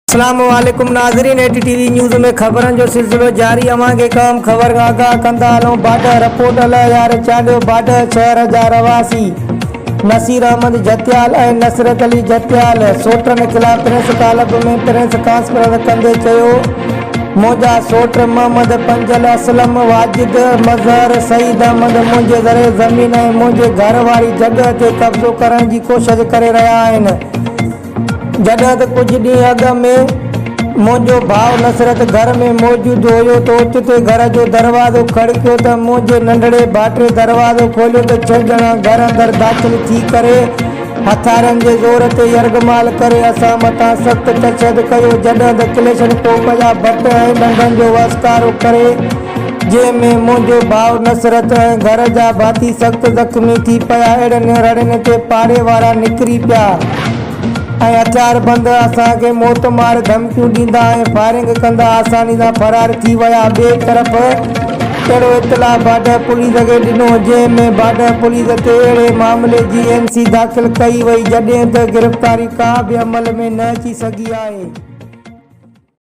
अस्सलामुअलैकुम नाज़रीन, ATTV news में खबरन जो सिलसिलो जारी। अवांखे काम खबर आगाह कंदा हलूं। बाडर रिपोर्ट 2004 बाडर शहर जा रवासी नसीर अहमद जतियाल ऐं नसरत अली जतियाल सोटनि खिलाफ़ प्रेस कालब में प्रेस कॉन्फ्रेंस कंदे चयो, मुंहिंजा सोट मोहम्मद पंजल असलम वाजिद मज़हर सईद अहमद मुंहिंजे ज़रे ज़मीन ऐं मुंहिंजे घर वारी जॻह ते कब्ज़ो करण जी कोशिश करे रहिया आहिनि। जॾहिं त कुझु ॾींहं अॻु में मुंहिंजो भाउ नसरत घर में मौजूदु हुयो त उते घर जो दरवाज़ो खड़कियो त मुंहिंजे नंढड़े भाइटे दरवाज़ो खोलियो त 6 ॼणा घर अंदरि दाख़िल थी करे हथियारनि जे ज़ोर ते यरगमाल करे असां मथां सख़्तु तशदुद कयो। जॾहिं त क्लेशन कोप जा भट ऐं डंडनि जो वसकारो करे, जंहिंमें मुंहिंजो भाउ नसरत ऐं घर जा भाती सख़्तु ज़ख़्मी थी पिया। अहिड़नि रड़नि ते पाड़े वारा निकिरी पिया ऐं हथियारबंद असांखे मौत मार धमकियूं ॾींदा ऐं फायरिंग कंदा आसानी सां फरार थी विया। ॿिए तरफ़ अहिड़ो इतलाउ बाडर पुलिस खे ॾिनो, जंहिंमें बाडर पुलिस ते अहिड़े मामले जी NC दाख़िल कई वई, जॾहिं त गिरफ़्तारी का बि अमल में न अची सघी आहे।